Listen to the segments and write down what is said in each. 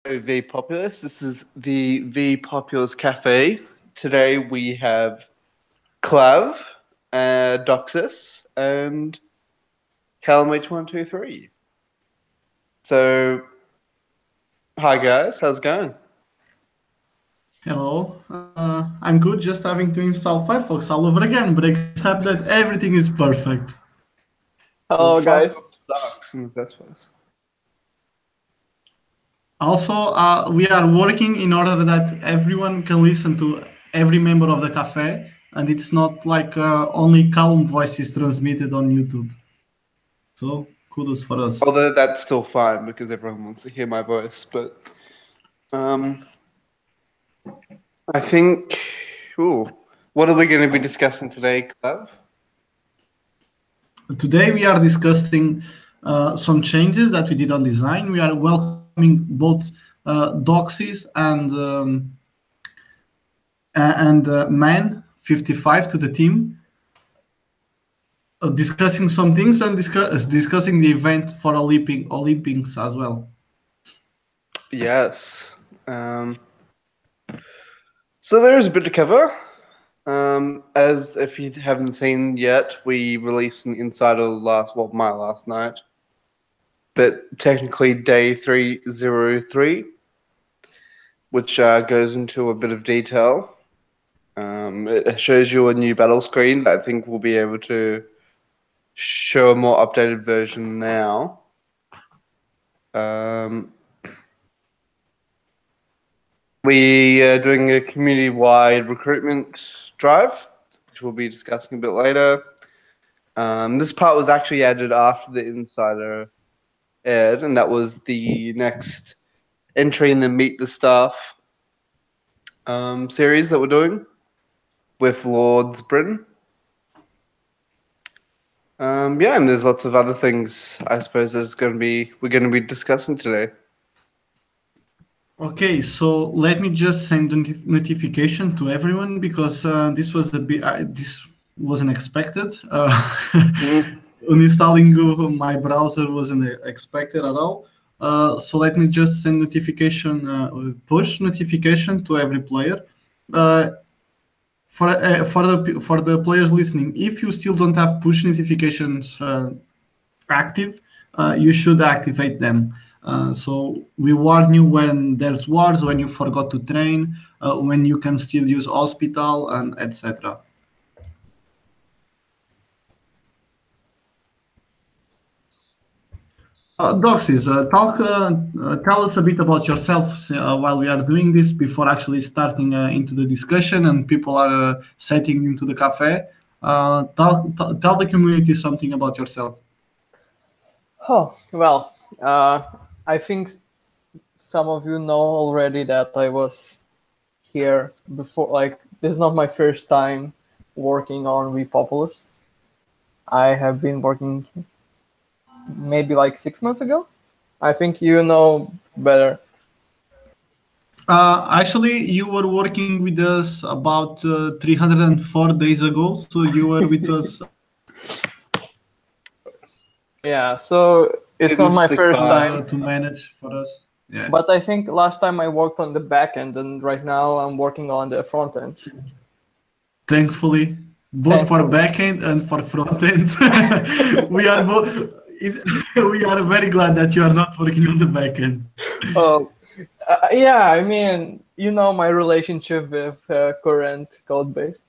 vPopulus. This is the vPopulus Cafe. Today we have Clav, Doxus, and Callum H123. So, hi guys, how's it going? Hello, I'm good, just having to install Firefox all over again, but except that everything is perfect. Well, Hello, guys. Firefox sucks in the first place. Also, we are working in order that everyone can listen to every member of the cafe, and it's not like only calm voices transmitted on YouTube. So, kudos for us. Although that's still fine because everyone wants to hear my voice, but I think. Ooh, what are we going to be discussing today, Clav? Today we are discussing some changes that we did on design. We are welcoming both Doxys and Man 55 to the team, discussing some things and discussing the event for Olympics as well. Yes. So there is a bit to cover. As if you haven't seen yet, we released an insider my last night, but technically day 303, which goes into a bit of detail. It shows you a new battle screen that I think we'll be able to show a more updated version now. We are doing a community-wide recruitment drive, which we'll be discussing a bit later. This part was actually added after the Insider aired, and that was the next entry in the Meet the Staff series that we're doing with Lords Britain. Yeah, and there's lots of other things I suppose we're going to be discussing today. Okay, so let me just send a notification to everyone because this wasn't expected. Uninstalling my browser wasn't expected at all. So let me just send push notification to every player. For the players listening, if you still don't have push notifications active, you should activate them. So we warn you when there's wars, when you forgot to train, when you can still use hospital, and etc. Doxys, tell us a bit about yourself while we are doing this before actually starting into the discussion and people are setting into the cafe. Tell the community something about yourself. Oh, well, I think some of you know already that I was here before. Like, this is not my first time working on vPopulus. I have been working maybe like 6 months ago. I think you know better. Actually, you were working with us about 304 days ago, so you were with us. Yeah, so it's not my first time to manage for us. Yeah. But I think last time I worked on the back end, and right now I'm working on the front end. Thankfully, both for back end and for front end, we are both. We are very glad that you are not working on the back end. Oh, yeah. I mean, you know my relationship with current code base,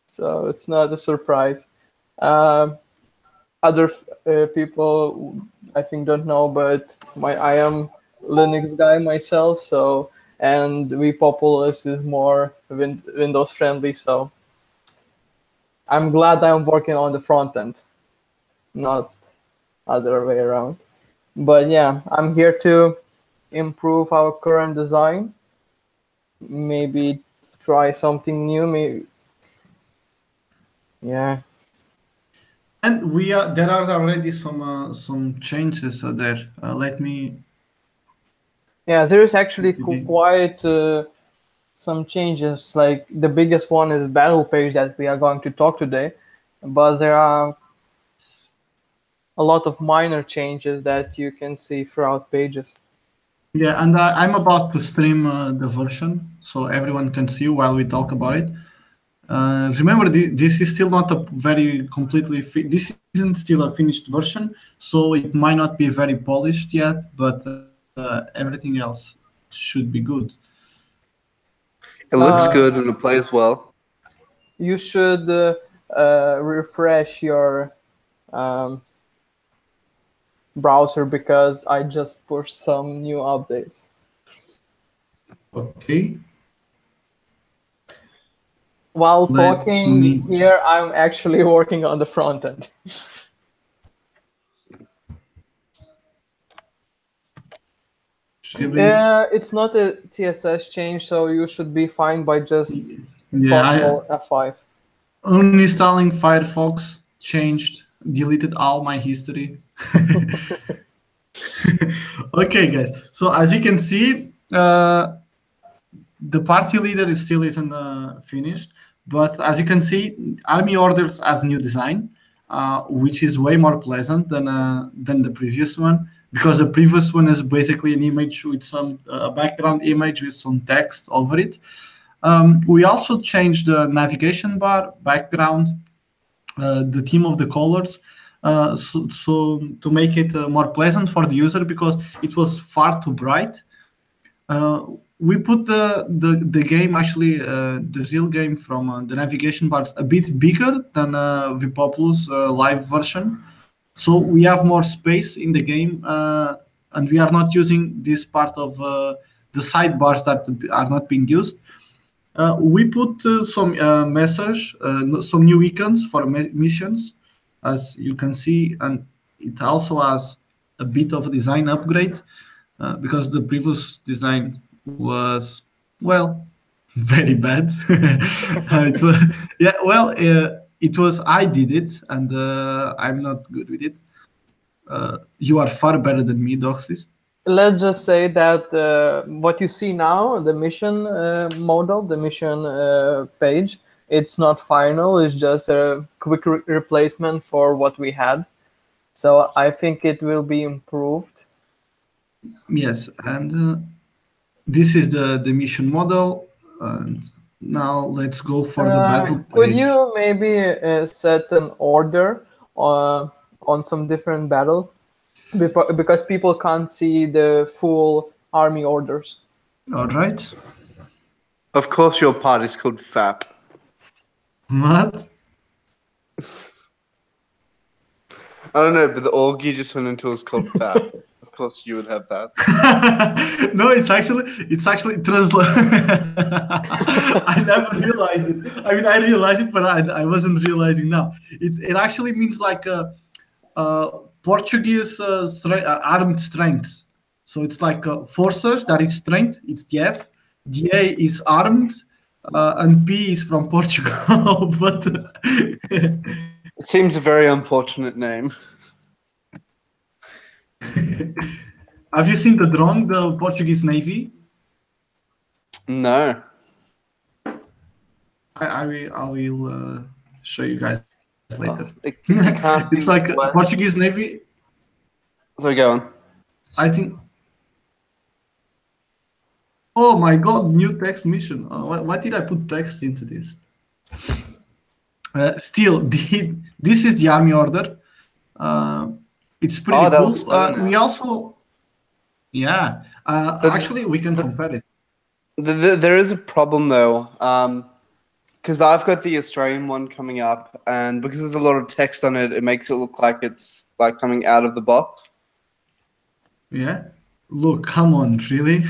so it's not a surprise. Other people I think don't know, but I am Linux guy myself, so and vPopulus is more Windows friendly, so I'm glad I'm working on the front end, not other way around. But yeah, I'm here to improve our current design, maybe try something new, maybe. Yeah. And there are already some changes there. Let me. Yeah, there is actually quite some changes. Like the biggest one is battle page that we are going to talk today, but there are a lot of minor changes that you can see throughout pages. Yeah, and I'm about to stream the version so everyone can see while we talk about it. Remember, this is still not a very completely. This isn't still a finished version, so it might not be very polished yet. But everything else should be good. It looks Uh, good and it plays well. you should refresh your um, browser because I just pushed some new updates. Okay. While Let talking me. here, I'm actually working on the front end. Really? It's not a CSS change, so you should be fine by just Yeah, Ctrl F5. uninstalling Firefox changed, deleted all my history. Okay, guys. So as you can see, the party leader is still isn't finished, but as you can see, army orders have new design, which is way more pleasant than the previous one, because the previous one is basically an image with some background image with some text over it. We also changed the navigation bar background, the theme of the colors, so to make it more pleasant for the user because it was far too bright. We put the game actually the real game from the navigation bars a bit bigger than vPopulus live version, so we have more space in the game, and we are not using this part of the sidebars that are not being used. We put some message, some new icons for missions, as you can see, and it also has a bit of a design upgrade because the previous design was, well, very bad. It was, yeah, well, it was I did it, and I'm not good with it. You are far better than me, Doxys. Let's just say that what you see now, the mission model, the mission page, it's not final. It's just a quick replacement for what we had. So I think it will be improved. Yes, and this is the mission model, and now let's go for the battle Could page. you maybe set an order on some different battle? Because people can't see the full army orders. All right. Of course, your party's called FAP. What? I don't know, but the org you just went into is called FAP. Of course, you would have that. No, it's actually translate. I never realized it. I mean, I realized it, but I wasn't realizing now. It actually means like Portuguese armed strength. So it's like forces, that is strength. It's the F. The A is armed, and P is from Portugal. But It seems a very unfortunate name. have you seen the drone, the Portuguese Navy? No. I will show you guys later. It can't It's be like less- Portuguese Navy. So go on. I think. Oh my God! New text mission. Why did I put text into this? Still, this is the army order. It's pretty that looks cool. better now. We also, yeah. Actually, we can compare it. There is a problem though, because I've got the Australian one coming up, and because there's a lot of text on it, it makes it look like it's like coming out of the box. Yeah. Look, come on, really?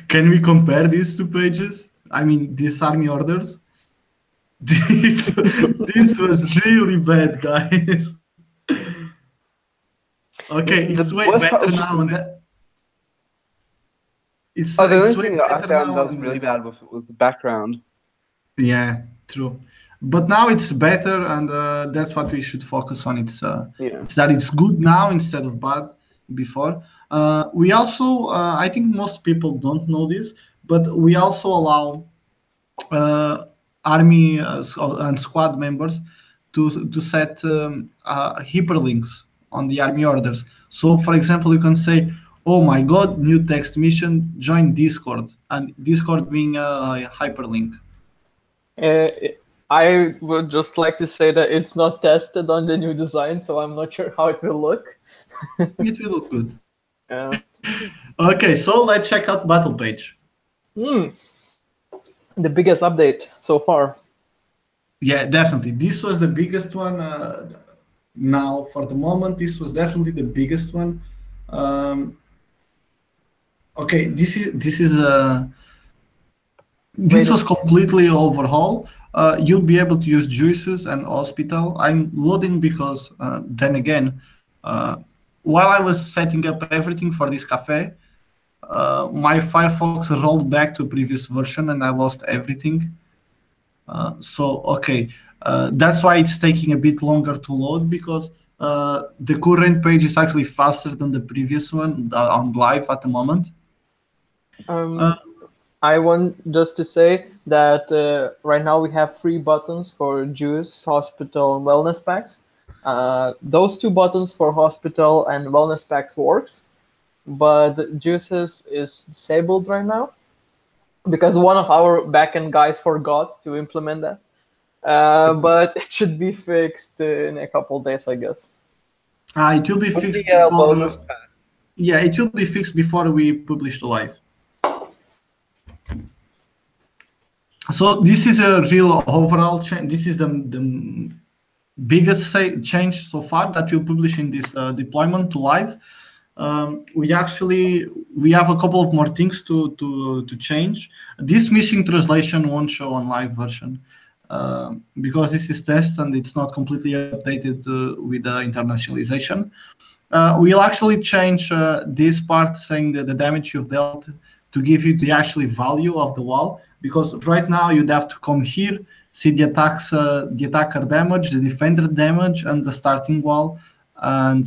Can we compare these two pages? I mean, these army orders. This was really bad, guys. Okay, The it's way worst part better was just now. the- And that, it's Oh, the it's only way thing that I better found now. that was and really bad was the background. Yeah, true. But now it's better, and that's what we should focus on. Yeah. It's that it's good now instead of bad before. We also, I think most people don't know this, but we also allow army and squad members to set hyperlinks on the army orders. So, for example, you can say, Oh my God! New text mission. Join Discord, and Discord being a hyperlink. Uh, I would just like to say that it's not tested on the new design, so I'm not sure how it will look. It will look good. Uh, Okay, so let's check out battle page. hmm, the biggest update so far. Yeah, definitely. This was the biggest one. Now, for the moment, this was definitely the biggest one. Um, okay, this was completely overhaul. You'll be able to use juices and hospital. I'm loading because then again, uh, while I was setting up everything for this cafe, my Firefox rolled back to a previous version and I lost everything. So okay, that's why it's taking a bit longer to load because the current page is actually faster than the previous one on live at the moment. Um, I want just to say that right now we have 3 buttons for Juice, Hospital, and Wellness Packs. Those 2 buttons for Hospital and Wellness Packs works, but Juices is disabled right now because one of our backend guys forgot to implement that. But it should be fixed in a couple days, I guess. It will be What's fixed the before. wellness pack? Yeah, it will be fixed before we publish the live. So this is a real overall change. This is the biggest change so far that we'll publish in this deployment to live. We have a couple of more things to change. This missing translation won't show on live version because this is test and it's not completely updated with the internationalization. We'll actually change this part saying that the damage you've dealt to give you the actually value of the wall, because right now you'd have to come here, see the attacker damage, the defender damage, and the starting wall, and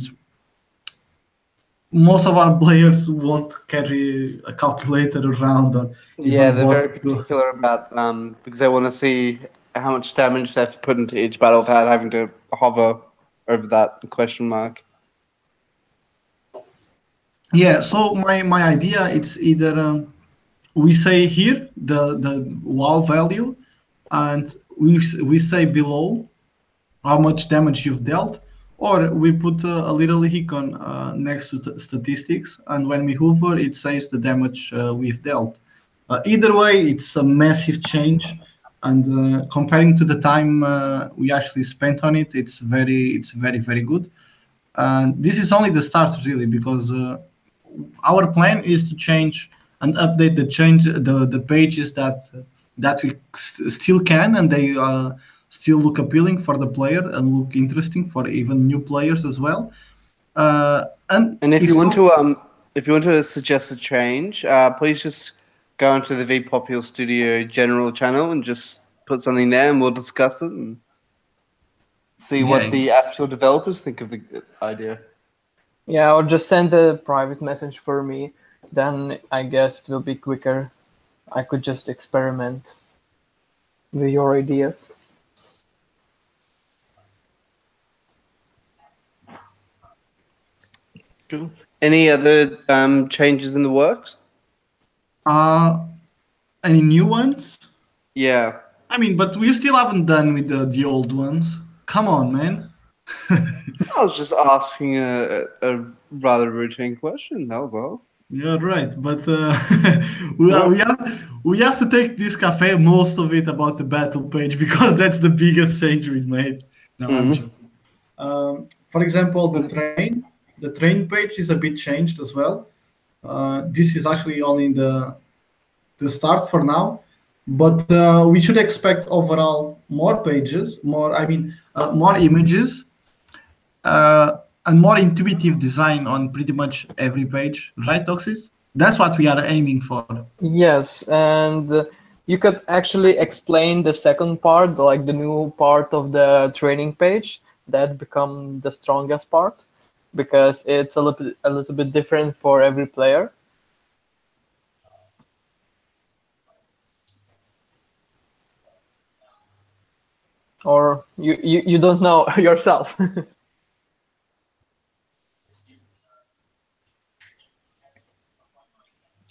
most of our players won't carry a calculator around or Yeah, even they're very bother to. particular about because they want to see how much damage they have to put into each battle without having to hover over that question mark. Yeah, so my idea it's either we say here the wall value, and we say below how much damage you've dealt, or we put a little icon next to statistics, and when we hover, it says the damage we've dealt. Either way, it's a massive change, and comparing to the time we actually spent on it, it's very good. And this is only the start, really, because our plan is to change and update the pages that we still can, and they still look appealing for the player and look interesting for even new players as well. And And if so, if you want to suggest a change, please just go into the vPopulus Studio general channel and just put something there, and we'll discuss it and see what yeah, the actual developers think of the idea. Yeah, or just send a private message for me. Then I guess it will be quicker. I could just experiment with your ideas. Cool. Any other changes in the works? any new ones? Yeah. I mean, but we still haven't done with the old ones. Come on, man. I was just asking a rather routine question. That was all. You're right, but we have to take this cafe most of it about the battle page because that's the biggest change we've made. No, I'm joking. For example, the train page is a bit changed as well. This is actually only the start for now, but we should expect overall more pages, more images, and more intuitive design on pretty much every page, right, Toxis? That's what we are aiming for. Yes, and you could actually explain the second part, like the new part of the training page that become the strongest part, because it's a little bit different for every player. Or you don't know yourself.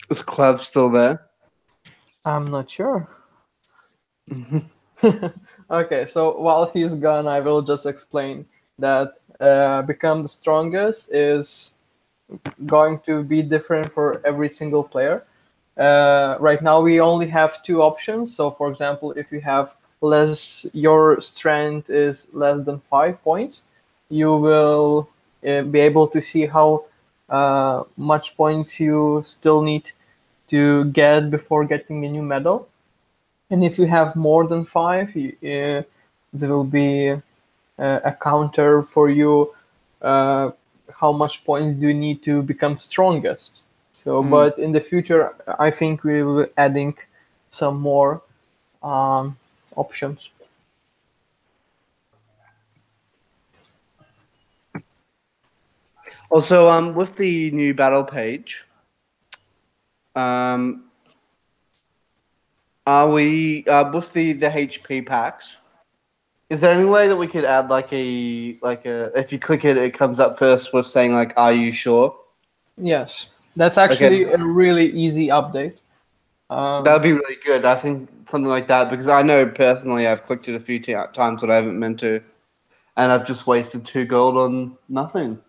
Is Clev still there? I'm not sure. Okay, so while he's gone, I will just explain that become the strongest is going to be different for every single player. Right now, we only have two options. So, for example, if you have your strength is less than 5 points, you will be able to see how much points you still need to get before getting a new medal. And if you have more than 5, there will be a counter for you. How much points do you need to become strongest? So, but in the future, I think we will be adding some more options. Also, with the new battle page, are we with the HP packs? Is there any way that we could add like a if you click it, it comes up first with saying like, "Are you sure?" Yes, that's actually a really easy update. That'd be really good. I think something like that, because I know personally I've clicked it a few times that I haven't meant to, and I've just wasted 2 gold on nothing.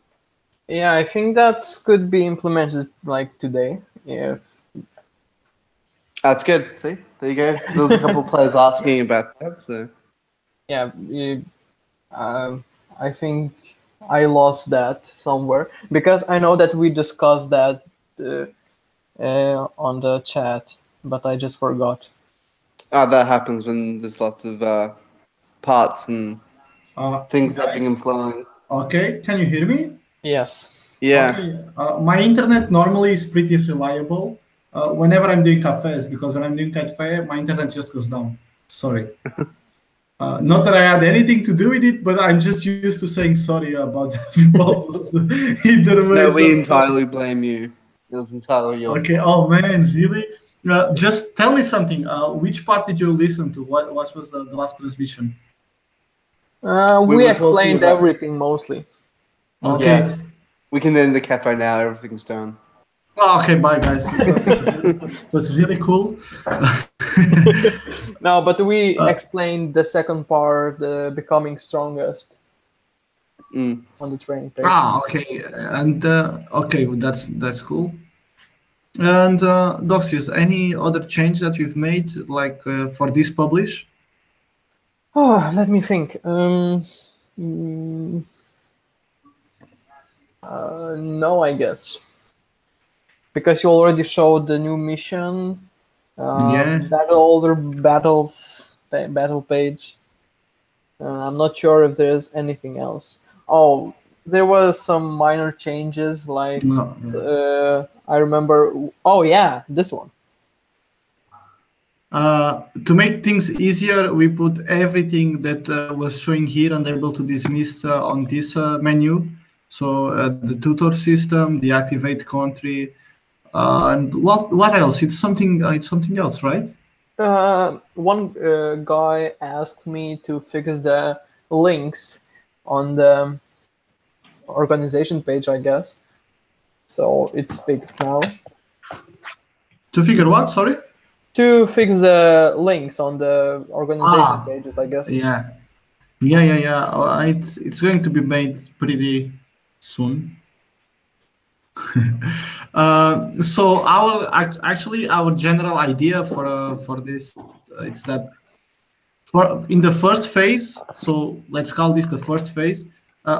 Yeah, I think that could be implemented like today. If That's good. See, there you go. There's a couple of players asking about that. So yeah, I think I lost that somewhere because I know that we discussed that on the chat, but I just forgot. that happens when there's lots of parts and things ebbing and flowing. Okay, can you hear me? Yes. Yeah. Okay. My internet normally is pretty reliable whenever I'm doing cafes, because when I'm doing cafe, my internet just goes down. Sorry. Not that I had anything to do with it, but I'm just used to saying sorry about vPopulus either way. No, we entirely blame you. It was entirely your Okay. Oh man, really? Just tell me something. Which part did you listen to? What was the last transmission? We were talking explained about- everything mostly. Okay. Yeah. We can end the cafe now. Everything's done. Oh, okay, bye guys. It was really cool. No, but we explained the second part, the becoming strongest, on the training page. Okay, and okay, well, that's cool. And Doxius, any other change that you've made, like for this publish? Oh, let me think. No, I guess. Because you already showed the new mission, Yeah. battle page. I'm not sure if there's anything else. Oh, there was some minor changes, like No, yeah. I remember. Oh yeah, this one. To make things easier, we put everything that was showing here and able to dismiss on this menu. So the tutor system, the activate country, and what else? It's something else, right? One guy asked me to fix the links on the organization page, I guess. So it's fixed now. To figure what? Sorry. To fix the links on the organization pages, I guess. Yeah. It's going to be made pretty soon. So our general idea for this it's that in the first phase, so let's call this the first phase,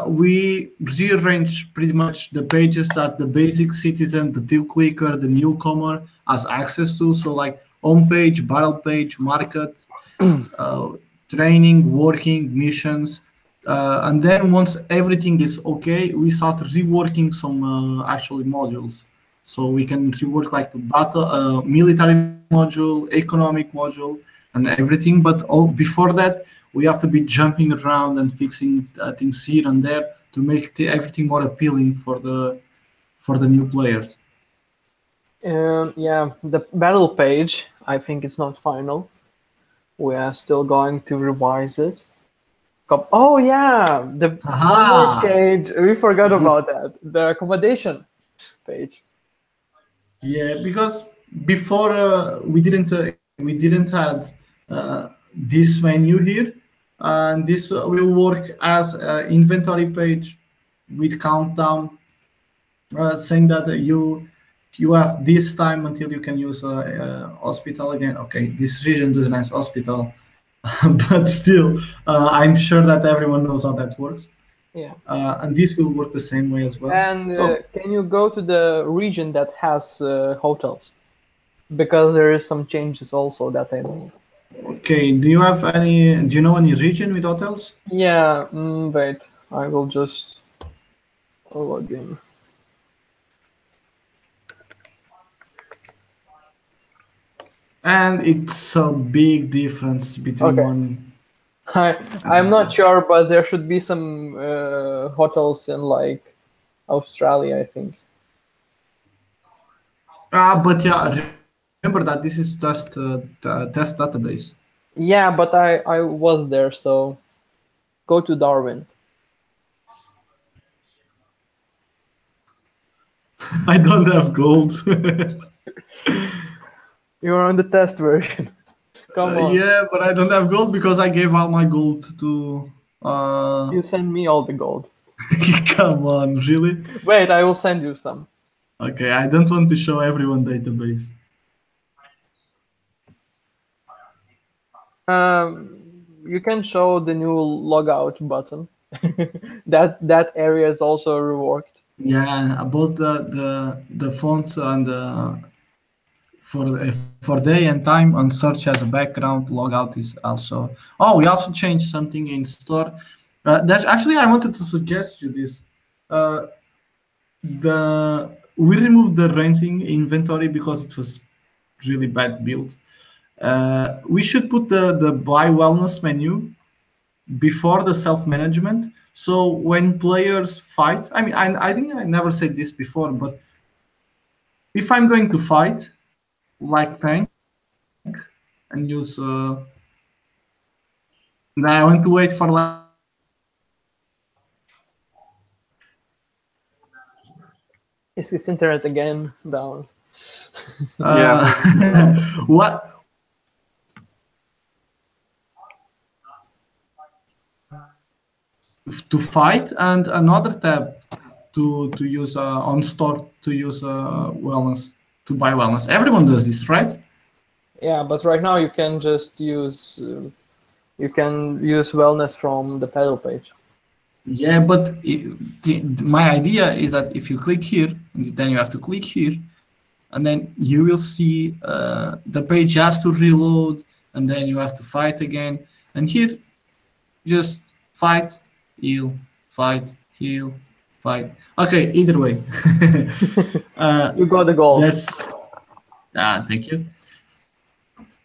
we rearrange pretty much the pages that the basic citizen, the deal clicker, the newcomer has access to. So like home page, battle page, market, training, working, missions. And then once everything is okay, we start reworking some actually modules. So we can rework like battle, military module, economic module, and everything. But before that, we have to be jumping around and fixing things here and there to make everything more appealing for the new players. Yeah, the battle page, I think it's not final. We are still going to revise it. Oh yeah, the one more change. We forgot about that. The accommodation page. Yeah, because before we didn't had this menu here, and this will work as an inventory page with countdown, saying that you have this time until you can use hospital again. Okay, this region doesn't have hospital, but still, I'm sure that everyone knows how that works. Yeah. And this will work the same way as well. And So, can you go to the region that has hotels? Because there is some changes also that I know. okay, do you have any? Do you know any region with hotels? Yeah, wait, I will just log in. And it's a big difference between Okay. one. I'm not sure, but there should be some hotels in like Australia, I think. But yeah, remember that this is just the test database. Yeah, but I was there, so go to Darwin. I don't have gold. You're on the test version. Come on. Yeah, but I don't have gold because I gave all my gold to. You send me all the gold. Come on, really? Wait, I will send you some. Okay, I don't want to show everyone database. You can show the new logout button. that area is also reworked. Yeah, both the fonts and for day and time on search as a background logout is also. Oh, we also changed something in store. That's actually I wanted to suggest you this. We removed the renting inventory because it was really bad built. We should put the buy wellness menu before the self-management. So when players fight, I mean, I think I never said this before, but if I'm going to fight, like tank, and use, then I want to wait for like. Is his internet again down? Yeah. What? To fight, and another tab to use on store to use wellness, to buy wellness. Everyone does this, right? Yeah, but right now you can just use wellness from the pedal page. Yeah, but my idea is that if you click here, then you have to click here, and then you will see the page has to reload, and then you have to fight again. And here, just fight, heal, fight, heal, fight. Okay, either way. You got the goal. That's thank you.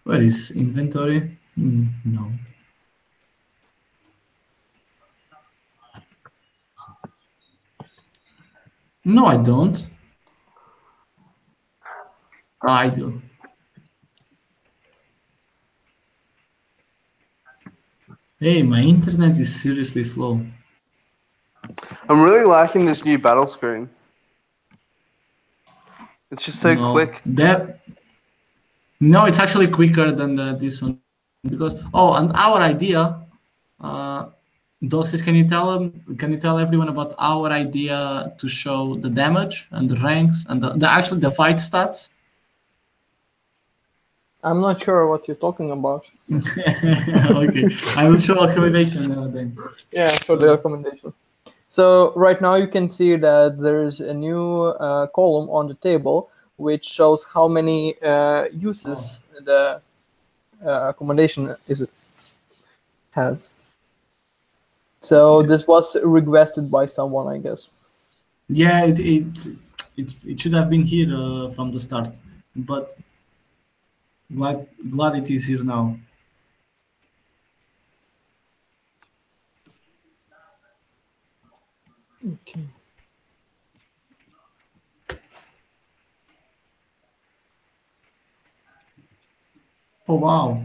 Where is inventory? No. No, I don't. I do. Hey, my internet is seriously slow. I'm really liking this new battle screen. It's just so quick. No, it's actually quicker than this one because and our idea, Dosis, can you tell everyone about our idea to show the damage and the ranks and the fight stats? I'm not sure what you're talking about. Okay, I will show accommodation then. Yeah, for the recommendation. So right now you can see that there's a new column on the table which shows how many uses the accommodation has. So this was requested by someone, I guess. Yeah, it should have been here from the start, but glad it is here now. Okay. Oh wow!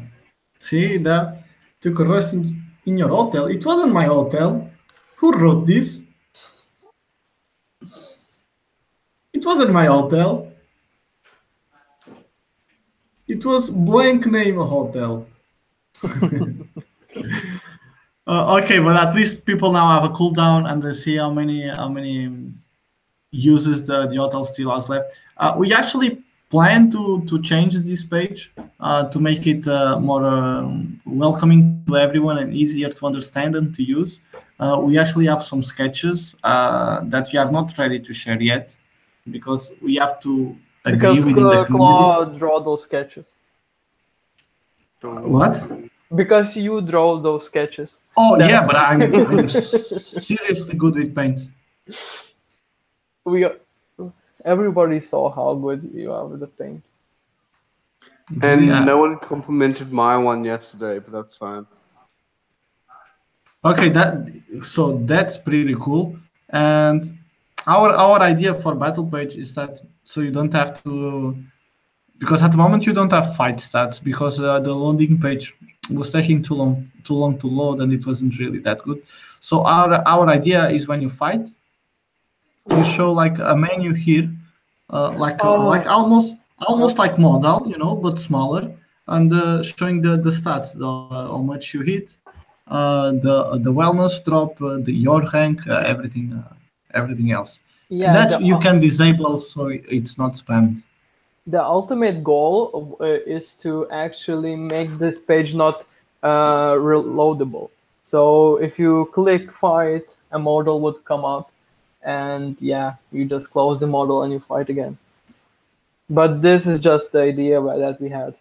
See that took a rest in your hotel. It wasn't my hotel. Who wrote this? It wasn't my hotel. It was blank name hotel. Okay, but at least people now have a cooldown and they see how many uses the hotel still has left. We actually plan to change this page to make it more welcoming to everyone and easier to understand and to use. We actually have some sketches that we are not ready to share yet because we have to agree Because within the community. Claude draw those sketches. What? Because you draw those sketches. Oh That- yeah, but I'm seriously good with paint. Everybody saw how good you are with the paint. And Yeah. no one complimented my one yesterday, but that's fine. Okay, that's pretty cool. And our idea for battle page is that so you don't have to, because at the moment you don't have fight stats because the loading page was taking too long to load and it wasn't really that good. So our idea is when you fight, you show like a menu here, like almost like model, but smaller, and showing the stats, how much you hit, the wellness drop, your rank, everything else. Yeah, That you can disable so it's not spammed. the ultimate goal is to actually make this page not reloadable. So if you click fight, a model would come up, and yeah, you just close the model and you fight again. But this is just the idea that we had.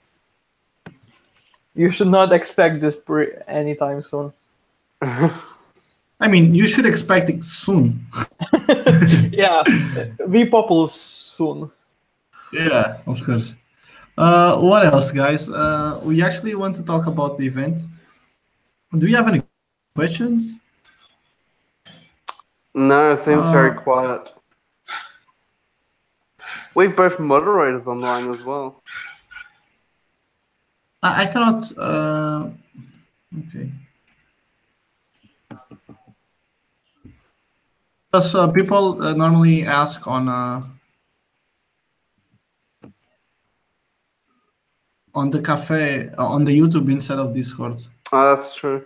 You should not expect this anytime soon. I mean, you should expect it soon. Yeah, vPopulus soon. Yeah, of course. What else, guys? We actually want to talk about the event. Do you have any questions? No, it seems very quiet. We've both moderators online as well. I cannot. Okay. Because people normally ask on the cafe on the YouTube instead of Discord. Oh, that's true.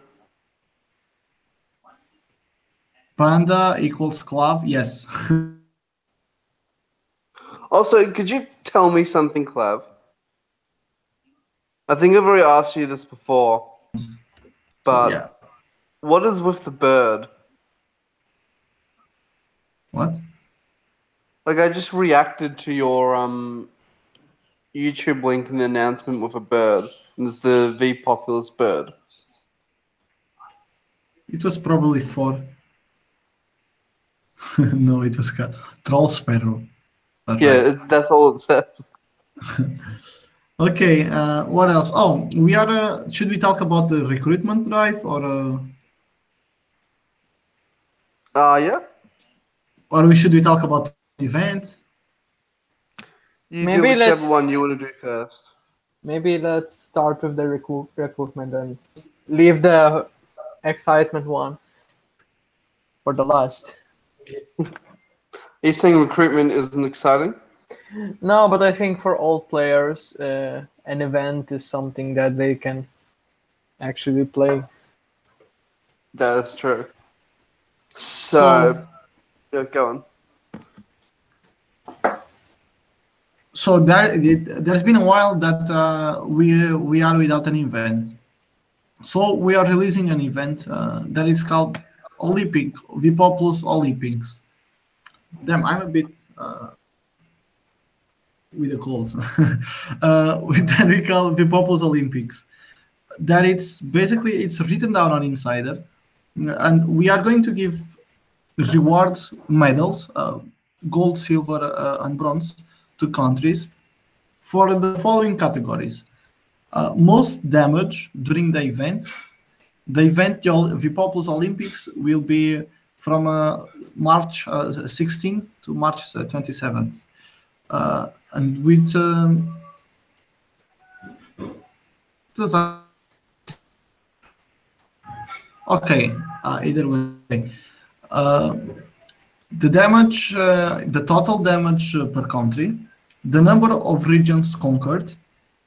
Panda equals Clav. Yes. Also, could you tell me something, Clav? I think I've already asked you this before, but yeah. what is with the bird? What? Like, I just reacted to your YouTube link in the announcement with a bird, and it's the vPopulus bird. It was probably 4. No, it was troll sparrow. That's Yeah, right. that's all it says. Okay, what else? Oh, we are. Should we talk about the recruitment drive or? Yeah. Or should we talk about the event? You Maybe do whichever let's- one you want to do first. Maybe let's start with the recruitment and leave the excitement one for the last. Are you saying recruitment isn't exciting? No, but I think for all players, an event is something that they can actually play. That is true. So yeah, go on. So there's been a while that we are without an event. So we are releasing an event that is called Olympic vPopulus Olympics. Damn, I'm a bit with a cold. That we call vPopulus Olympics. That it's written down on Insider, and we are going to give rewards, medals, gold, silver, and bronze to countries for the following categories. Most damage during the event. The event, the vPopulus Olympics, will be from March 16th to March 27th. And with okay, either way. The damage, the total damage per country, the number of regions conquered,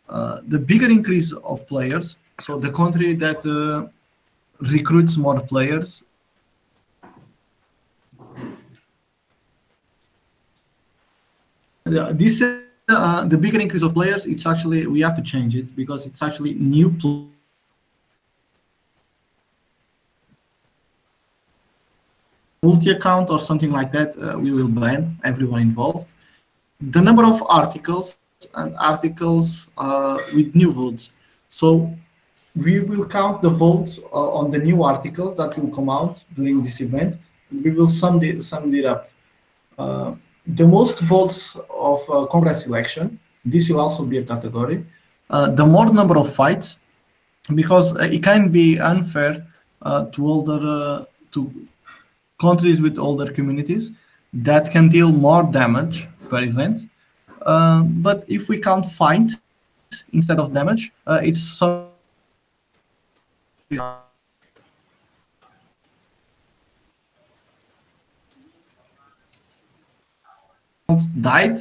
the bigger increase of players, so the country that recruits more players, the bigger increase of players, it's actually, we have to change it because it's actually new multi-account or something like that. We will ban everyone involved. The number of articles and articles with new votes. So we will count the votes on the new articles that will come out during this event. We will sum it up. The most votes of Congress election, this will also be a category. The more number of fights, because it can be unfair to countries with older communities that can deal more damage per event. But if we count fights instead of damage, it's some died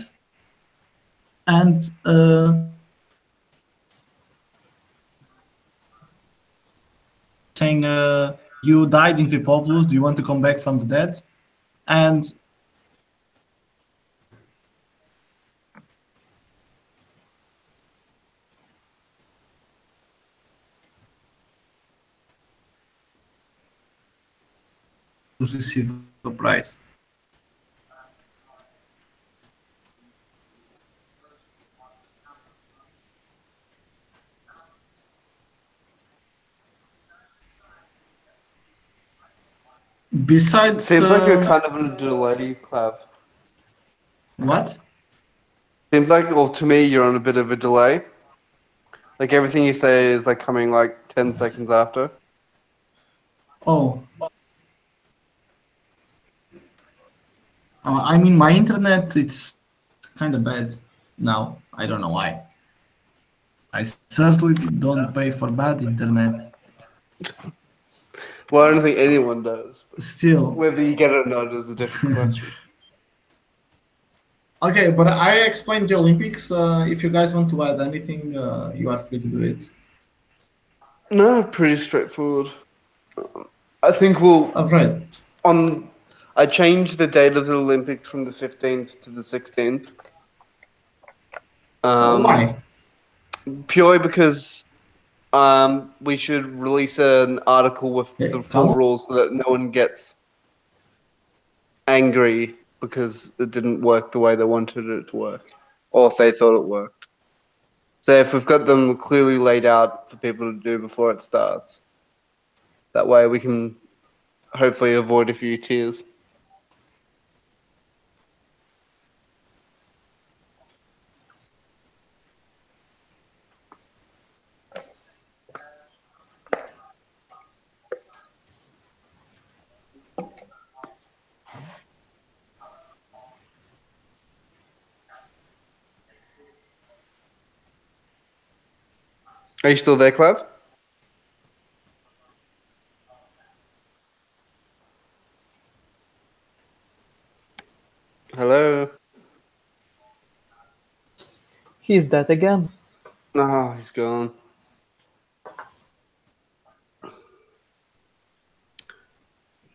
and saying you died in vPopulus, do you want to come back from the dead? And receive a prize. Besides, Seems like you're kind of in a delay, Clav. What? Seems like, well, to me, you're on a bit of a delay. Like everything you say is like coming like 10 seconds after. Oh. I mean, my internet, it's kind of bad now. I don't know why. I certainly don't pay for bad internet. Well, I don't think anyone does. Still. Whether you get it or not is a different question. Okay, but I explained the Olympics. If you guys want to add anything, you are free to do it. No, pretty straightforward. I think we'll. Right. I changed the date of the Olympics from the 15th to the 16th. Why? Purely because we should release an article with the full rules so that no one gets angry because it didn't work the way they wanted it to work, or if they thought it worked. So if we've got them clearly laid out for people to do before it starts, that way we can hopefully avoid a few tears. Are you still there, Clav? Hello? He's dead again. No, he's gone.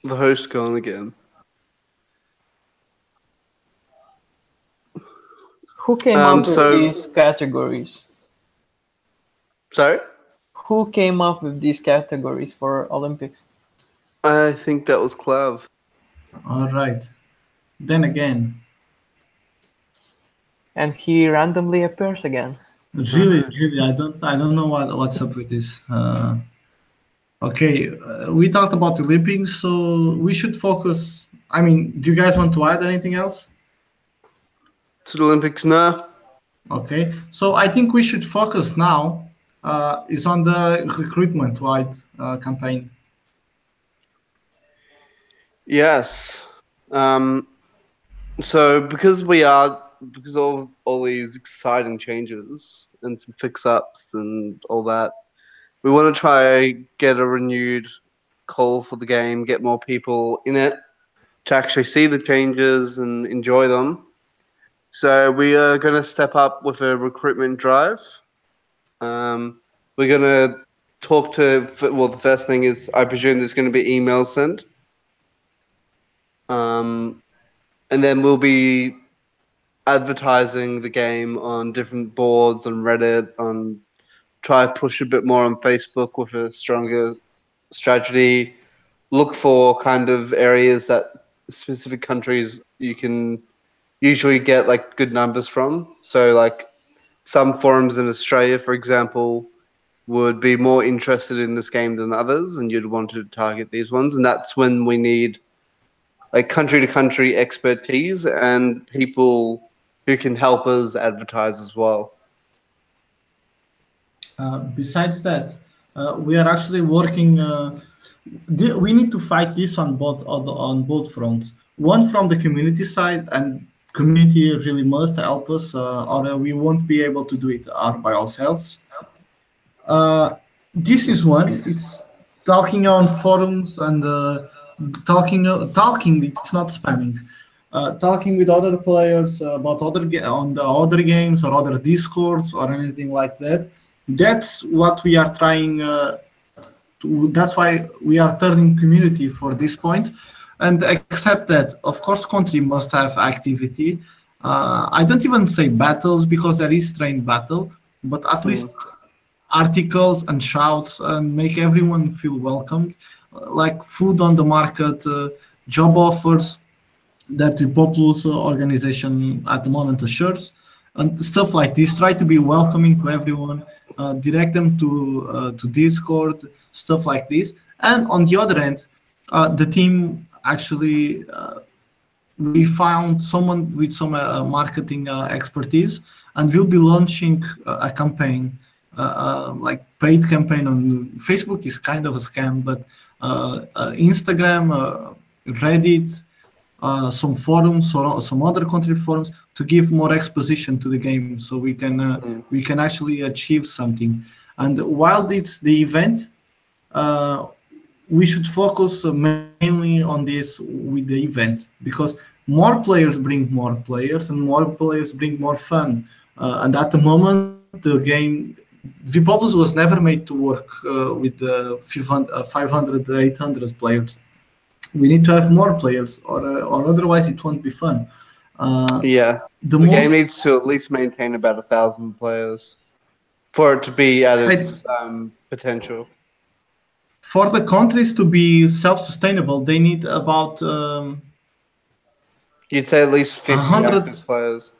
The host's gone again. Who came up with these categories? Sorry? Who came up with these categories for Olympics? I think that was Clav. All right. Then again. And he randomly appears again. Really, I don't know what's up with this. Okay, we talked about the Olympics, so we should focus. I mean, do you guys want to add anything else? To the Olympics, no. Okay, so I think we should focus now is on the recruitment-wide campaign. Yes. So because all these exciting changes and some fix-ups and all that, we want to try get a renewed call for the game, get more people in it to actually see the changes and enjoy them. So we are going to step up with a recruitment drive. We're gonna talk to. Well, the first thing is, I presume there's going to be emails sent. And then we'll be advertising the game on different boards on Reddit, on try to push a bit more on Facebook with a stronger strategy. Look for kind of areas that specific countries you can usually get like good numbers from. So like some forums in Australia, for example, would be more interested in this game than others, and you'd want to target these ones. And that's when we need like country to country expertise and people who can help us advertise as well. Besides that, we are actually working. We need to fight this on both fronts. One from the community side, and community really must help us, or we won't be able to do it by ourselves. Uh, this is one. It's talking on forums and talking. It's not spamming. Talking with other players about on the other games or other discords or anything like that. That's what we are trying. That's why we are turning community for this point, and accept that. Of course, country must have activity. I don't even say battles because there is trained battle, but at least articles and shouts and make everyone feel welcomed, like food on the market, job offers that the Populus organization at the moment assures, and stuff like this. Try to be welcoming to everyone, direct them to Discord, stuff like this. And on the other end, the team actually we found someone with some marketing expertise, and we'll be launching a campaign, like paid campaign on Facebook is kind of a scam, but Instagram, Reddit, some forums or some other country forums to give more exposition to the game, so we can actually achieve something. And while it's the event, uh, we should focus mainly on this with the event, because more players bring more players and more players bring more fun. And at the moment, the game vPopulus was never made to work with 500, 800 players. We need to have more players, or otherwise it won't be fun. Yeah, The the game most needs to at least maintain about 1,000 players for it to be at I, its potential. for the countries to be self-sustainable, they need about You'd say at least 50 100. active players.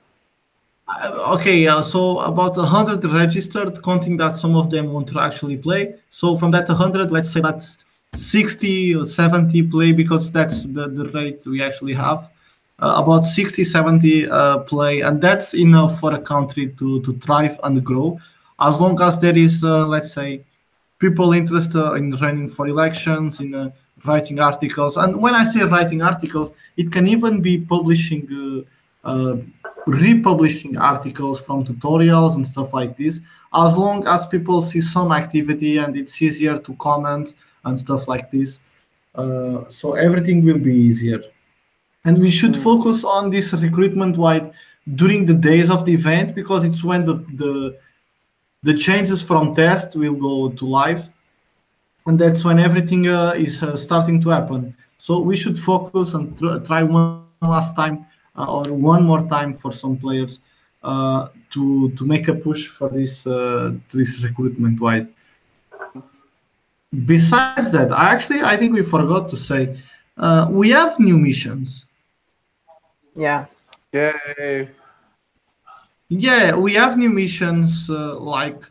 Okay, so about 100 registered, counting that some of them want to actually play. So from that 100, let's say that's 60 or 70 play, because that's the rate we actually have. About 60, 70 play, and that's enough for a country to thrive and grow. As long as there is, let's say, people interested in running for elections, in writing articles. And when I say writing articles, it can even be publishing, republishing articles from tutorials and stuff like this. As long as people see some activity and it's easier to comment and stuff like this, so everything will be easier. And we should focus on this recruitment wide during the days of the event, because it's when the changes from test will go to live, and that's when everything is starting to happen. So we should focus and try one last time, or one more time for some players, to make a push for this recruitment wide. Besides that, I think we forgot to say we have new missions. Yeah. Yay! Yeah, we have new missions like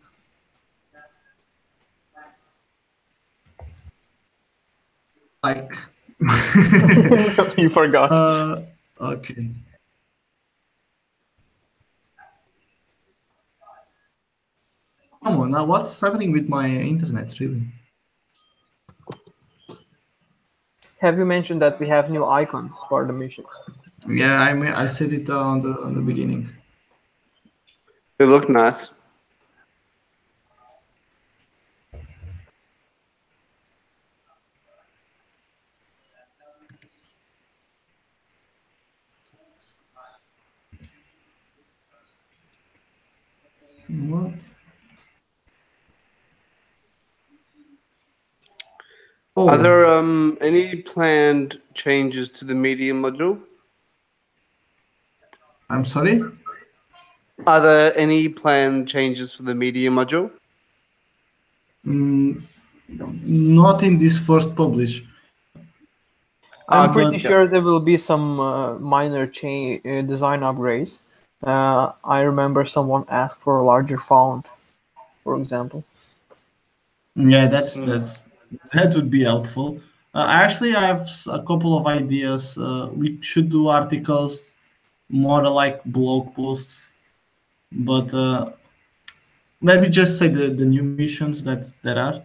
You forgot. okay. Come on, now what's happening with my internet, really? Have you mentioned that we have new icons for the missions? Yeah, I said it on the beginning. They look nice. What? Are Oh, there any planned changes to the media module? I'm sorry. Are there any planned changes for the media module? Mm, not in this first publish, I'm Okay, pretty but yeah. sure there will be some minor change design upgrades. I remember someone asked for a larger font, for example. yeah, Mm. that would be helpful. Actually, I have a couple of ideas. We should do articles more like blog posts, but let me just say the new missions that there are.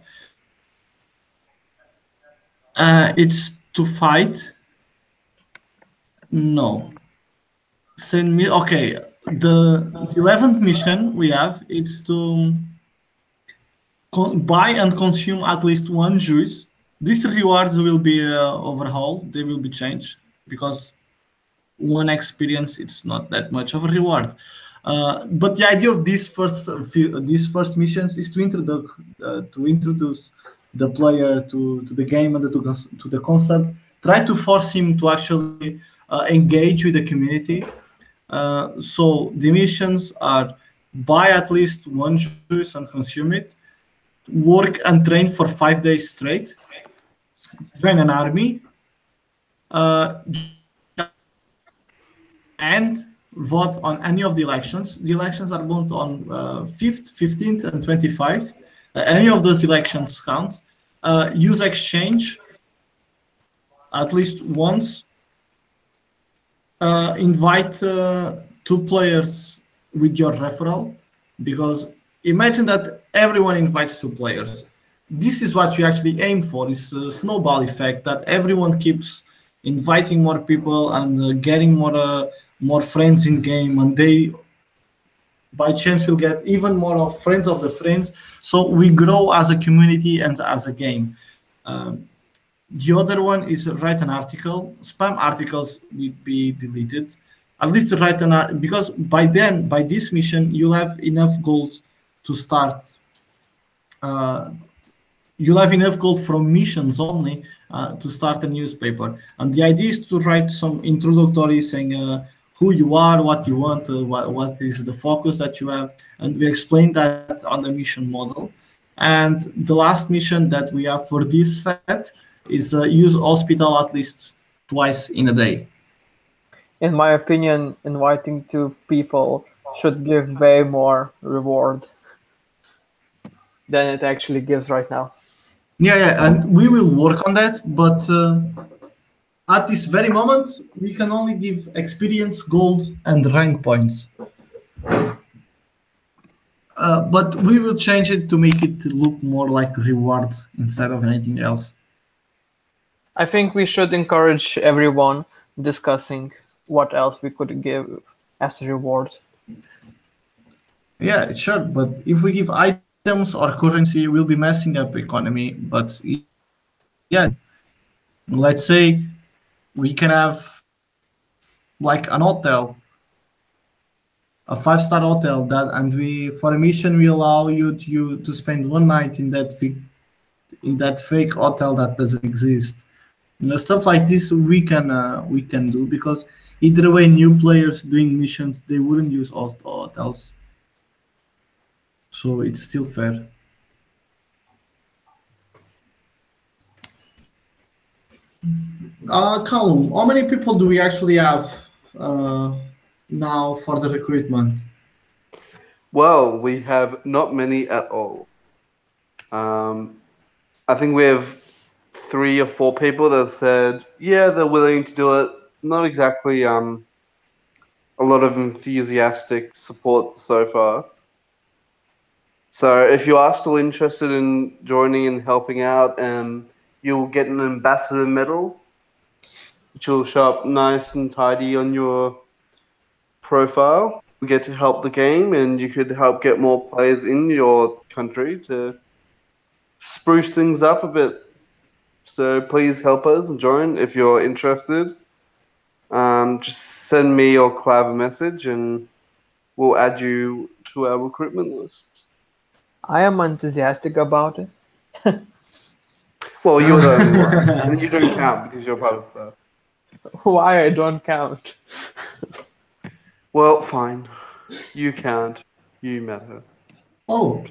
It's to fight. No, send me. Okay, the 11th mission we have it's to buy and consume at least one juice. These rewards will be overhauled. They will be changed because one experience it's not that much of a reward. But the idea of these first missions is to introduce the player to the game and to the concept. Try to force him to actually engage with the community. So the missions are buy at least one juice and consume it, work and train for 5 days straight, join an army, join a party, and vote on any of the elections. The elections are voted on 5th, 15th, and 25. Any of those elections count. Use exchange at least once. Invite two players with your referral because imagine that everyone invites two players. This is what you actually aim for, is a snowball effect that everyone keeps inviting more people and getting more friends in game, and they by chance will get even more of friends of the friends, so we grow as a community and as a game. The other one is write an article. Spam articles will be deleted. At least write because by then, by this mission, you'll have enough gold to start. Uh, you'll have enough gold from missions only to start a newspaper. And the idea is to write some introductory saying who you are, what you want, what is the focus that you have, and we explain that on the mission model. And the last mission that we have for this set is use hospital at least twice in a day. In my opinion, inviting two people should give way more reward than it actually gives right now. Yeah, and we will work on that, but at this very moment, we can only give experience, gold, and rank points. But we will change it to make it look more like reward instead of anything else. I think we should encourage everyone discussing what else we could give as a reward. Yeah, sure. But if we give items or currency, we'll be messing up economy. But yeah, let's say we can have like an hotel, a five-star hotel that, and we for a mission we allow you to spend one night in that fake hotel that doesn't exist. Stuff like this we can do because either way, new players doing missions they wouldn't use hotels, so it's still fair. Callum, how many people do we actually have uh, now for the recruitment? Well, we have not many at all. I think we have 3 or 4 people that said, yeah, they're willing to do it. Not exactly a lot of enthusiastic support so far. So if you are still interested in joining and helping out, you'll get an ambassador medal, which will show up nice and tidy on your profile. You get to help the game, and you could help get more players in your country to spruce things up a bit. So please help us and join if you're interested. Just send me or Clav a message, and we'll add you to our recruitment list. I am enthusiastic about it. Well, you're the only one. And you don't count because you're part of stuff. Why I don't count? Well, fine. You count. You matter. Oh,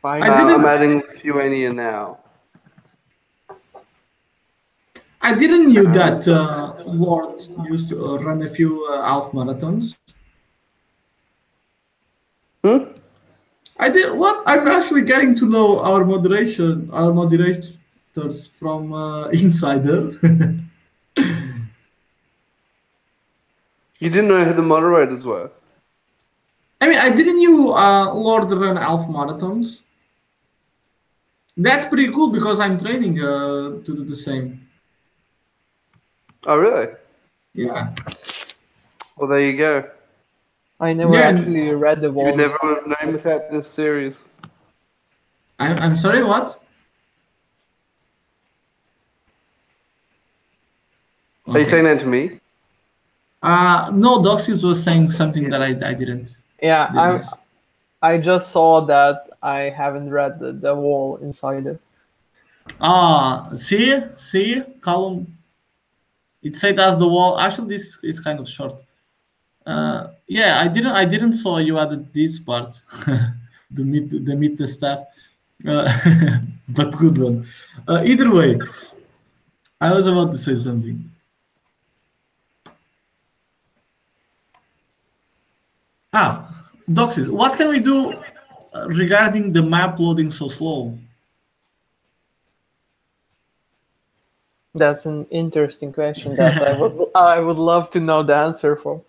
Fine. I didn't. I'm adding Lithuania now. I didn't knew that Lord used to run a few half marathons. Hmm? I did what? I'm actually getting to know our moderators from Insider. You didn't know who the moderators were. I mean, I didn't knew Lord run half marathons. That's pretty cool because I'm training to do the same. Oh, really? Yeah. Well, there you go. I never Yeah. actually read the You wall. never would have known without this series. I'm sorry. What? Are you saying that to me? No, Doxys was saying something that I didn't. Yeah, I just saw that I haven't read the wall inside it. See, Callum. It said as the wall. Actually, this is kind of short. Yeah, I didn't saw you added this part, the meet the staff, but good one. Either way, I was about to say something. Doxys, what can we do regarding the map loading so slow? That's an interesting question that I would love to know the answer for.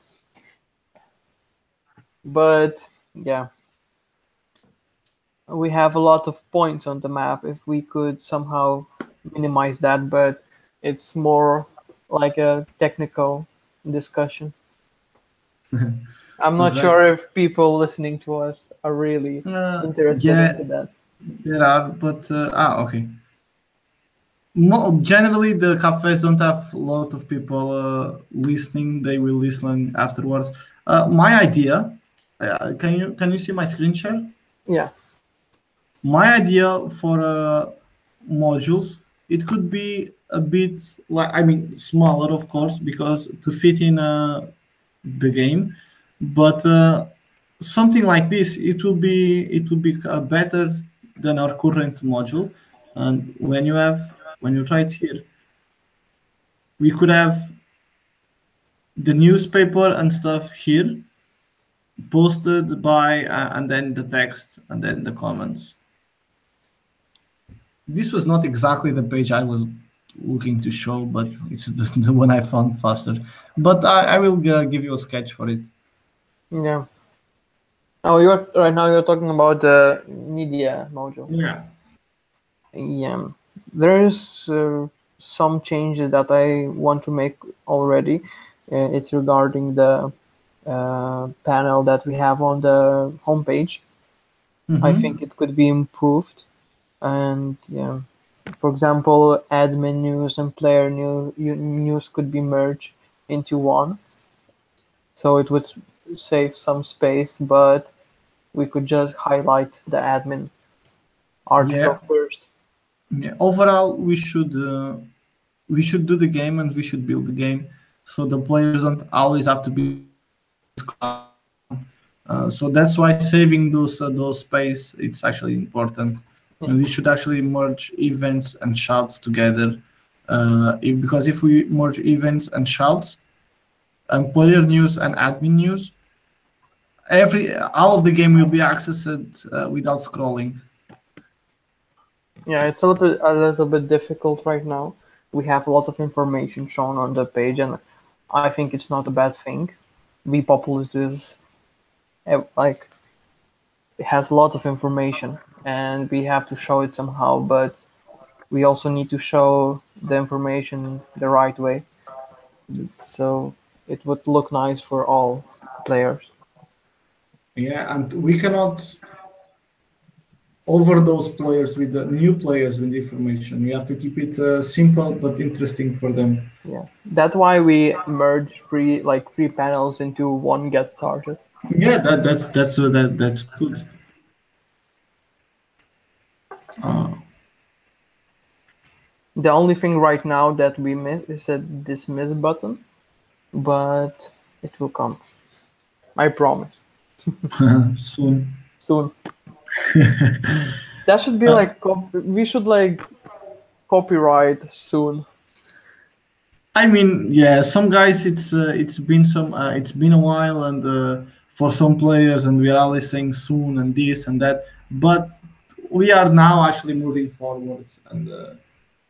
But yeah, we have a lot of points on the map. If we could somehow minimize that, but it's more like a technical discussion. I'm not Right. sure if people listening to us are really interested Yeah, into that. there are, but okay. Generally, the cafes don't have a lot of people listening. They will listen afterwards. My idea, can you see my screen share? Yeah. My idea for modules, it could be a bit like, I mean, smaller, of course, because to fit in the game, but something like this, it will be better than our current module. And when you try it here, we could have the newspaper and stuff here posted by and then the text and then the comments. This was not exactly the page I was looking to show, but it's the one I found faster. But I will give you a sketch for it. Yeah. Oh, you're talking about the media module. Yeah. Yeah. There's some changes that I want to make already. It's regarding the panel that we have on the homepage. I think it could be improved. And yeah, for example, admin news and player news could be merged into one. So it would save some space, but we could just highlight the admin article first. Yeah. Overall, we should do the game and we should build the game, so the players don't always have to be. So that's why saving those space, it's actually important. And we should actually merge events and shouts together, because if we merge events and shouts and player news and admin news, all of the game will be accessed without scrolling. Yeah, it's a little bit difficult right now. We have a lot of information shown on the page, and I think it's not a bad thing. vPopulus is like it has a lot of information, and we have to show it somehow. But we also need to show the information the right way, so it would look nice for all players. Yeah, and we cannot overdose players with the new players with information. We have to keep it simple but interesting for them. Yes, that's why we merge three panels into one get started. Yeah, that's good. Uh, The only thing right now that we miss is a dismiss button, but it will come. I promise. soon. Soon. That should be like we should like copyright soon. I mean, yeah, some guys, it's been a while, and for some players, and we are always saying soon and this and that, but we are now actually moving forward, and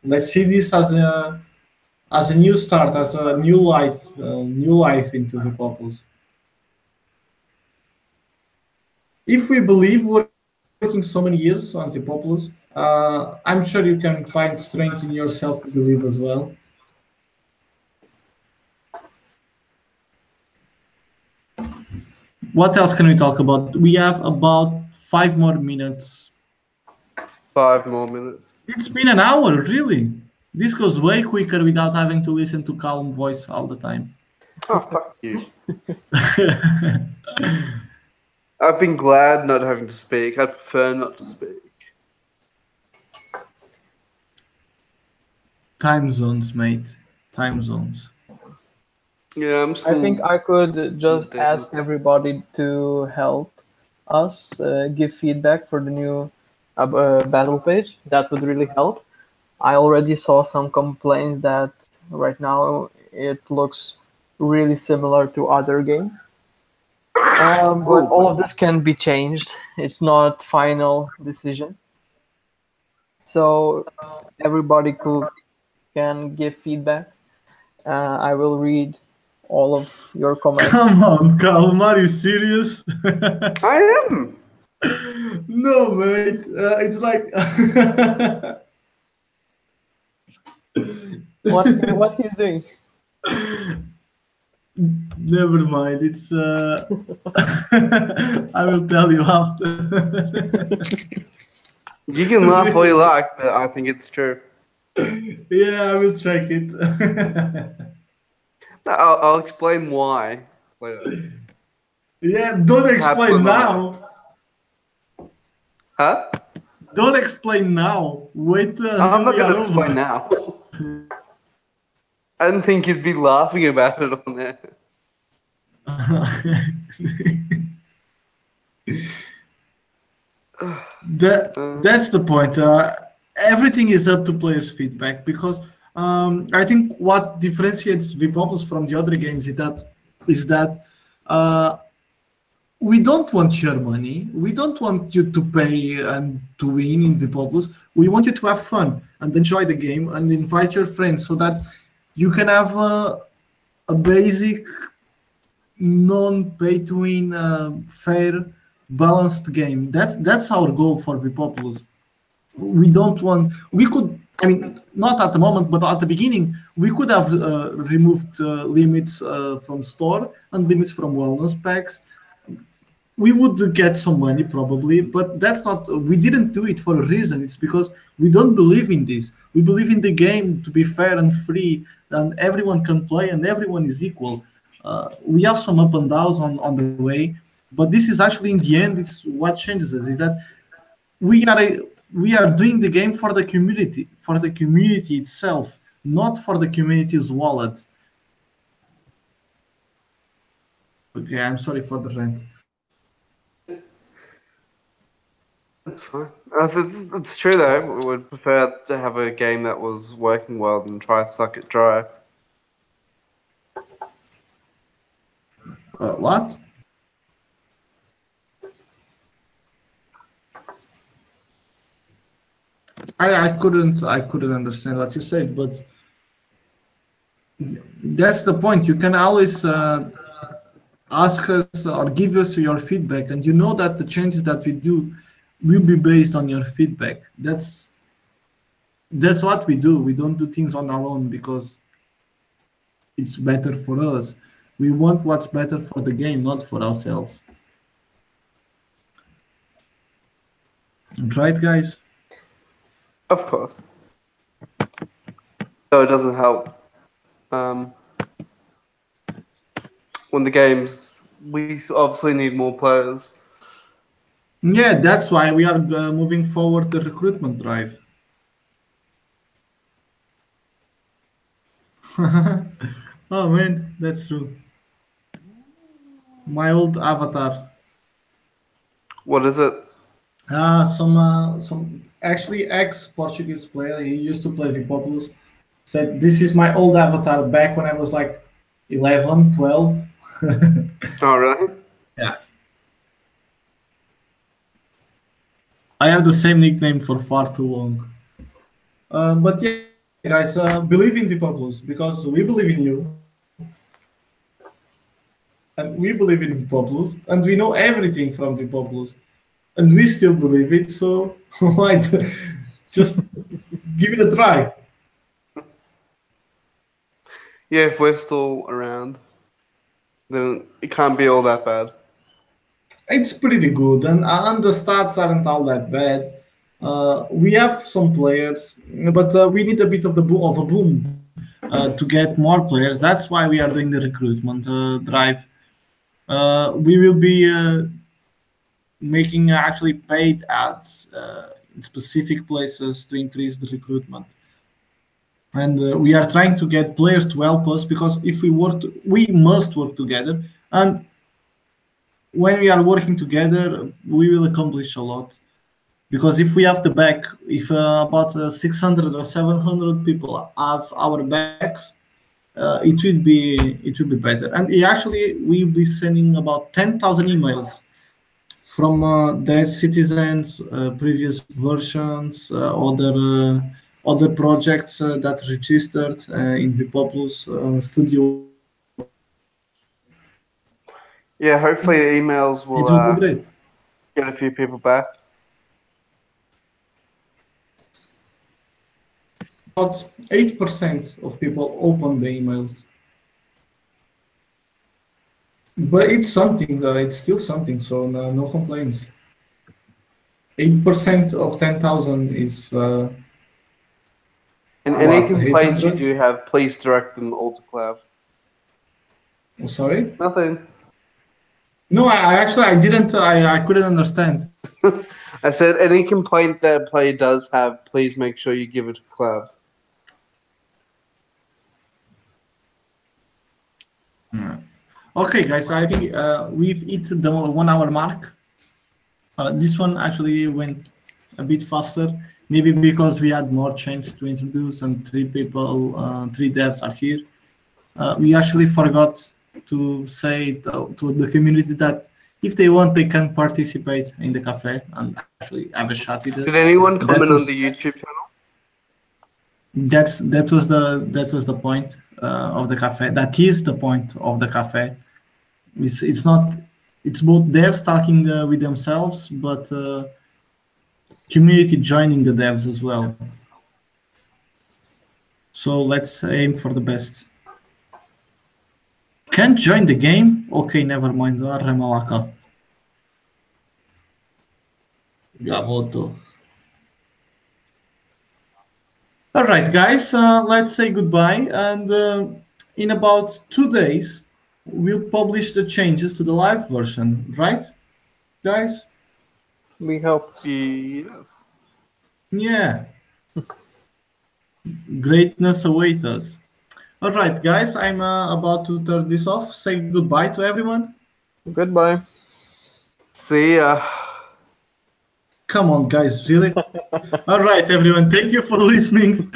let's see this as a new start, as a new life into the Populus. If we believe working so many years on the Populus, I'm sure you can find strength in yourself to believe as well. What else can we talk about? We have about 5 more minutes. 5 more minutes. It's been an hour, really. This goes way quicker without having to listen to calm voice all the time. Oh, fuck you. I've been glad not having to speak. I prefer not to speak. Time zones, mate. Time zones. Yeah, I'm still. I think I could just ask everybody to help us give feedback for the new battle page. That would really help. I already saw some complaints that right now it looks really similar to other games. But all of this can be changed. It's not final decision. So everybody can give feedback. I will read all of your comments. Come on, Calm, are you serious? I am. No, mate. It's like. What he's doing? Never mind. It's. I will tell you after. You can laugh all you like, but I think it's true. Yeah, I will check it. I'll explain why later. Yeah, don't explain Absolutely. now. Huh? Don't explain now. Wait. I'm not going to explain now. I didn't think you'd be laughing about it on there. That's the point. Everything is up to players' feedback, because I think what differentiates vPopulus from the other games is that we don't want your money. We don't want you to pay and to win in vPopulus. We want you to have fun and enjoy the game and invite your friends, so that you can have a basic, non-pay-to-win, fair, balanced game. That's our goal for vPopulus. We don't want. We could. I mean, not at the moment, but at the beginning, we could have removed limits from store and limits from wellness packs. We would get some money probably, but that's not. We didn't do it for a reason. It's because we don't believe in this. We believe in the game to be fair and free, and everyone can play and everyone is equal. We have some up and downs on the way, but this is actually in the end. It's what changes us. Is that we are doing the game for the community itself, not for the community's wallet. Okay, I'm sorry for the rant. That's fine. It's true though. We would prefer to have a game that was working well than try to suck it dry. What? I couldn't understand what you said, but that's the point. You can always ask us or give us your feedback, and you know that the changes that we do will be based on your feedback. That's what we do. We don't do things on our own because it's better for us. We want what's better for the game, not for ourselves. Right, guys? Of course. So it doesn't help. When the games, we obviously need more players. Yeah, that's why we are moving forward the recruitment drive. Oh man, that's true. My old avatar. What is it? Some actually ex-Portuguese player. He used to play vPopulus. Said this is my old avatar back when I was like 11, 12. Oh, really? Yeah, I have the same nickname for far too long. But yeah, guys, believe in vPopulus because we believe in you, and we believe in vPopulus, and we know everything from vPopulus, and we still believe it. So why just give it a try? Yeah, if we're still around, then it can't be all that bad. It's pretty good, and the stats aren't all that bad. We have some players, but we need a bit of a boom to get more players. That's why we are doing the recruitment drive. We will be making actually paid ads in specific places to increase the recruitment. And we are trying to get players to help us because if we must work together. And when we are working together, we will accomplish a lot. Because if we have the back, if about 600 or 700 people have our backs, it would be better. And actually, we'll be sending about 10,000 emails from their citizens, previous versions, other projects that registered in vPopulus Studio. Yeah, hopefully the emails It will will be great. get a few people back. About 8% of people open the emails. But it's something, it's still something, so no complaints. 8% of 10,000 is And any what, complaints you 800? do have, please direct them all to Clav. Oh, sorry? Nothing. No, I actually I didn't. I couldn't understand. I said any complaint that a player does have, please make sure you give it to Clav. Okay, guys, I think we've hit the 1 hour mark. This one actually went a bit faster, maybe because we had more changes to introduce and three devs are here. We actually forgot to say to the community that if they want, they can participate in the cafe and actually have a shot with us. Did anyone comment on the YouTube channel? That was the point of the cafe. That is the point of the cafe. It's not. It's both devs talking with themselves, but community joining the devs as well. So let's aim for the best. Can't join the game? Okay, never mind. Remalaka. Gaboto. All right, guys. Let's say goodbye, and in about 2 days, we'll publish the changes to the live version. Right, guys? We hope. Yes. Yeah. Greatness awaits us. All right, guys, I'm about to turn this off. Say goodbye to everyone. Goodbye. See ya. Come on, guys, really? All right, everyone, thank you for listening.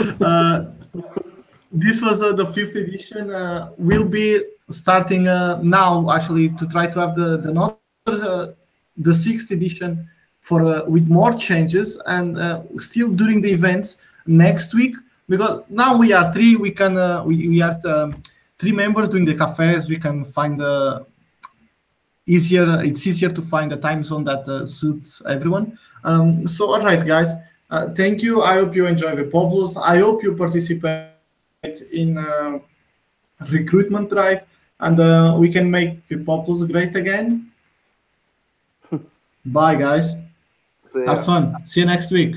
This was the 5th edition. We'll be starting now, actually, to try to have the 6th edition for with more changes and still during the events next week. Because now we are 3, we can we are 3 members doing the cafes. We can find easier. It's easier to find a time zone that suits everyone. So all right, guys, thank you. I hope you enjoy vPopulus. I hope you participate in recruitment drive, and we can make vPopulus great again. Bye, guys. Have fun. See you next week.